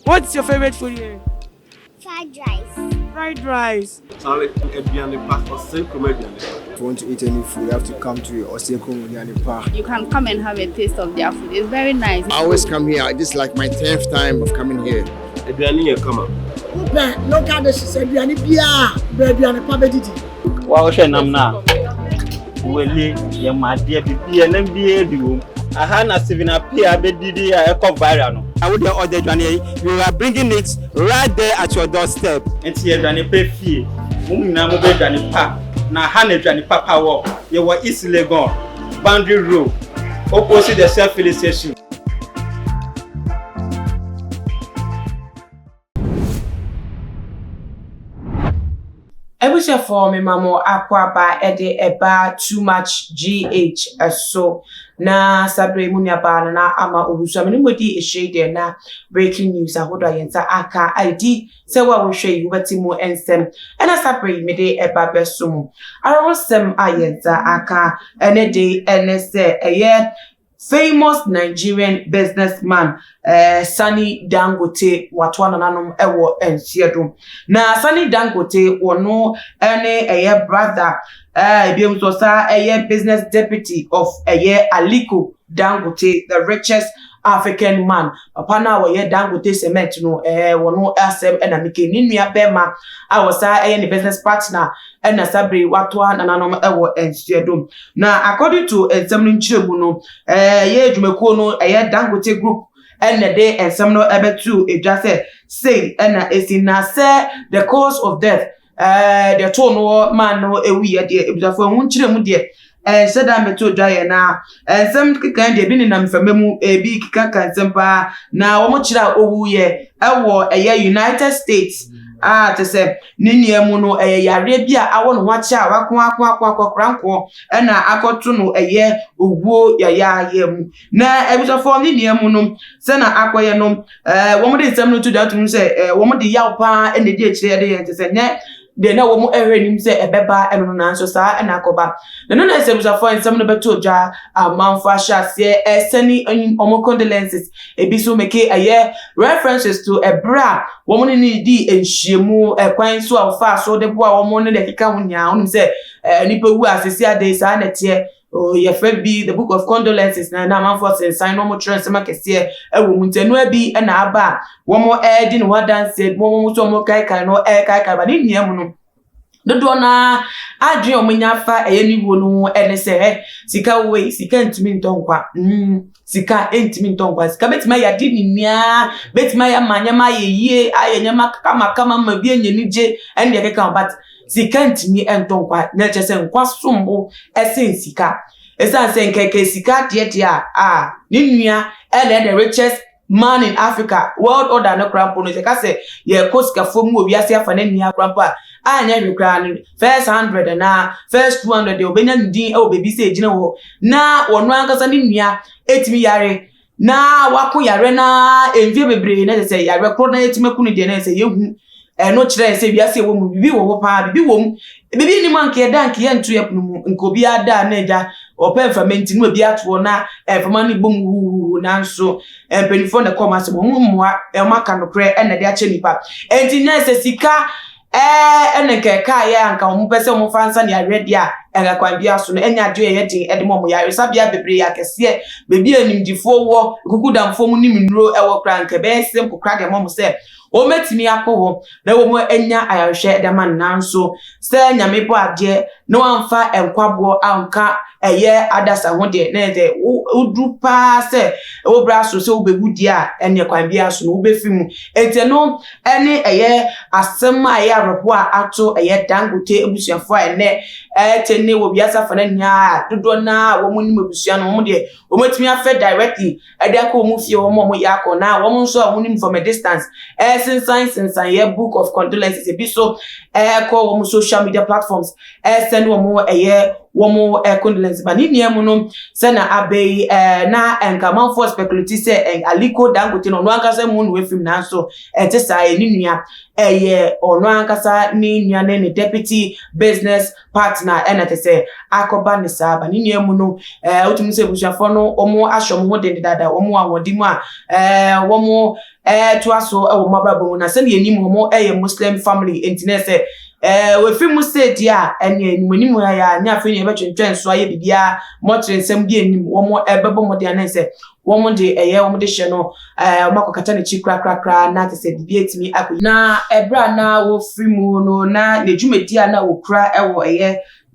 What's your favorite food here? Fried rice. Fried rice. Sorry, if you want to eat any food, you have to come to Osenko Park. You can come and have a taste of their food. It's very nice. I always come here. This is like my 10th time of coming here. Local dishes, Ebiani Bia, Ebiani Pabedidi. Wow, Shenamna. Wele, your my dear BB and MBA. I had a 7 up here, Bedidi, a viral. I would order Johnny. You are bringing it right there at your doorstep. And here, Johnny pay fee. Namu Johnny Pa. Na Hane Johnny Papa walk. You were East Legon, Boundary Road, opposite the self-filling station. Ebusha for me mamo akwaba ede eba too much GH so na sabre munya ba na ama obusu me nimodi ehye na breaking news ahodo yensa aka ID se wa wo hwe yubati mu ensem ena sabre me de eba besom arosem ayensa aka ene de ene se eye famous Nigerian businessman Sunny Dangote watwana nanom ewo ensiedo na Sunny Dangote wono ene brother ebiem so sa business deputy of Aliko Dangote, the richest African man. Apana wo Dangote cement no wono asem ena mike ninua bema awosa the business partner ena sabre watwa nanom ewo ensiedo na according to ensem nchiremu no adwumako no Dangote group and the day and some no able to it just say and is in say the cause of death the tone no man no we there it was for one chire mu there said that me to dry na and some kind dey bin na mfamemu bi kika kan sempa na wo mo chira owu ye ewo United States to say ninia mu no yare bia awo no wacha wakwankwo na akoto no ogwo yaya mu na ebisofo ninia mu no se na akoye no wo mo de nsem no to that mu se wo mo de yaw pa ene de akire de yente se nye de na wo mo ehwenim se ebeba eno na nso sa na akoba no na se ebisofo nsem no beto dwa amanfo ahase seni omo condolences ebiso make references to ebra wo mo ni di enhyiemu kwan so afa so de bo a wo mo ne de kika hunya onim se nipa wu asesi ade sa na tie your friend be the book of condolences na manfo se sign no mo trance makese ewo muntenu abi na aba wo mo di no wadanse mo so mo kai no kai ba ni niam no dodo na adwe omunya fa niwo no ene se sika we sika ntimi ntonkwa sika ntimi ntonkwa sika betima ya di ninia betima ya manyama ye ayanyama kama ma bi enyenije ene de keka but sika ntimi ntonkwa na chese nkwa sombo esen sika esan se nkeke sika de ni nua ene the richest man in Africa world order no crampo no se ka se ye koska fomu obi ase afa na nia crampo anya rekra no first 100 na first 200 de obenya ndin baby se ejina wo na wono ankasa ni nua etimi yare na wako yare na envie bebre na se yare kro na etime kunu de na se yehu no kire se bia se wo mu bibi wo pa bibi wo mu bibi ni man ke dank ye ntu ye punu nkobi ada na eja open ferment no bi ato na fama ni bom hu na nso penifo na come asem mu mmoa maka no kre na de ache nipa enti nya se sika eneke ka ya anka mo pese mo fansa ne aredi a engakwan bia so no enya adwe ye din edemo mo yare sabia bebre ya kese bebi animdifo wo kukudamfo mu ni minuro ewo kranke be sem kokra de mo se o metimi akwo na wo mo enya ayahwe de man nanso se nyame bo ade no amfa enkwabo anka adasa ho de na de udru pa se wo bra so se wo begudi a ene kwan bia so no wo befimu ente no ene asem repo a ato Dangote ebusuafo ene tenne wo biasa fa na nya dodo na wo mo nim ebusua no mo de wo metimi afa directly ade aka wo mu fie wo mo yakọ na wo mo nso wo nim from a distance since book of condolences ebiso call wo social media platforms send wo mo womo condolence ba ni niam no se na abei na enkaman for speculate se Aliko Dangote no ankasa mu no efim na so ete sai ni nua ono ankasa ni nua ne deputy business partner enate se akoba ne sa ba ni niam no otum se busuafo no omo ahwo mo de dada omo awodi mu a womo to aso wo mabrabo na se ne enim omo Muslim family entine se we fi mu state ya ene animu ya nya afi ne betwentwen so aye bibia motre nsem bi enim womo bebo mo de anese womo de womo de hye no makokata ne chi kra na tese bibia etimi akoyi na ebra na wo fi mu no na ne dwumedi na wo kra wo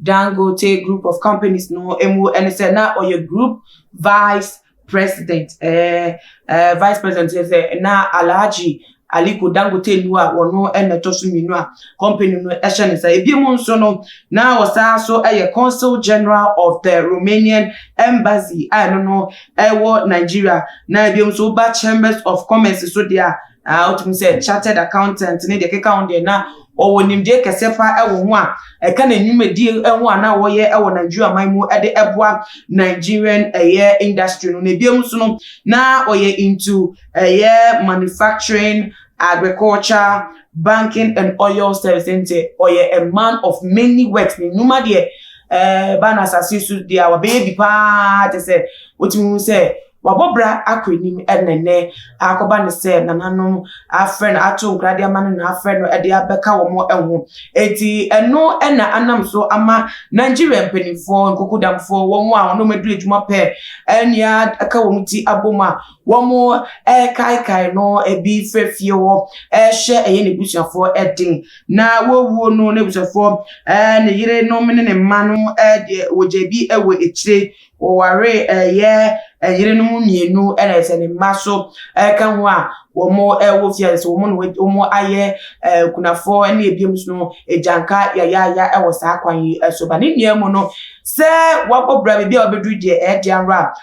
Dangote group of companies no emu enese na oye group vice president vice president say na Alhaji Aliko Dangote nuwa wono tosu minu a company no ehye say ebiemu nso no na wosa so consul general of the Romanian embassy no ewo Nigeria na ebiemu so ba chambers of commerce so dia otum say chartered accountant ne de keka on de na owonimde kesefa ewo ho a eka na nwumedi ewo ana wo ye ewo Nigeria maimu de eboa Nigerian industry no ebiemu so no na oye into manufacturing, agriculture, banking and oil services. Oye a man of many works. Ni numa de banas asisu de our baby pa te say what you say wabobra akwenim enene akoba ne se nananom afren ato nkrade amane na afren no ede abeka wo mo eho eti eno ena anam so ama Nigeria penifo nkokudamfo wo mo a no medu ejuma pe enia aka wo muti aboma wo mo kai no ebi frefie wo hye eye ne busuafo edin na wo no ne busuafo ne yire no mene ne manu de wojebi ewo echire wo ware yire no mienu ena ese ne maso kan ho a wo mo wo fia so wo mo aye kunafo ene ebiem so ejanka ya ewo sa kwan so ba ne niam no se wabobra bibia obedu de dianra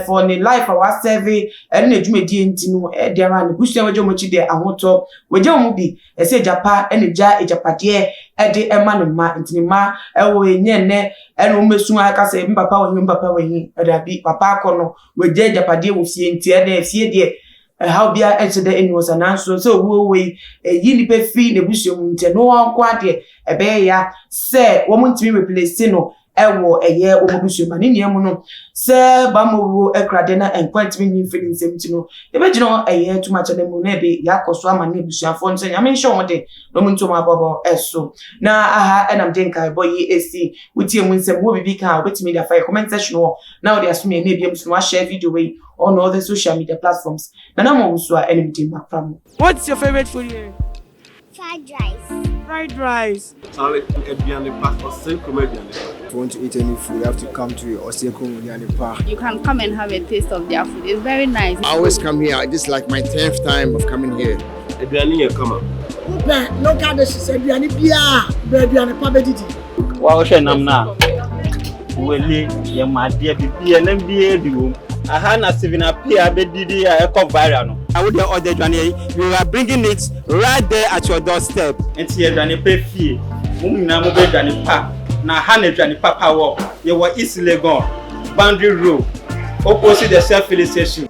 for the life our survey ene adwumedi ntinu dianra ne busia wajo mo chi de ahoto wajo mo bi ese japa ene ja ejapade ede ema ne ma ntinima ewo enye ne ene o mesu aka se mpapa wenyi odabi papa akono waje ejapade wo fie nti ene fie de how bia ensede enwosa nanso so we yi ni pe fi ne busio mu nti no anko ade ebe ya se wo mu ntimi replace no ewo wo busio ma ni niam no se ba mo ekrade na enkwantimi ni feeling semti no ebe gino too much na mu na de yakoso ama na busuafo nso nyame nhwe wo de no mu ntomo abobo eso na aha enam den kai boy esi wutie mu nsem wo bibi ka obetimi da fire comment section wo na wo de asumi na ebiem so wa share video we on all the social media platforms na mo usua enmity makram. What's your favorite food here? Fried rice. Fried rice. Charlie, Ediane Park or Senko Ediane. If you want to eat any food, you have to come to Osenko Ediane Park. You can come and have a taste of their food. It's very nice. I always come here. This is like my 10th time of coming here. Ediane, come on. Upe, local dishes, Ediane Bia, Ediane pa bedidi. Wa o hwe nam na wele ye ma de bibia na bia diwo aha na Sivina Pia bedidi viral no I would order Johnny. You are bringing it right there at your doorstep. And here Johnny pay fee. Mumina mo be Johnny pa. Na ha na Johnny papa wo. You were East Legon, Boundary Road, opposite the self-filling station.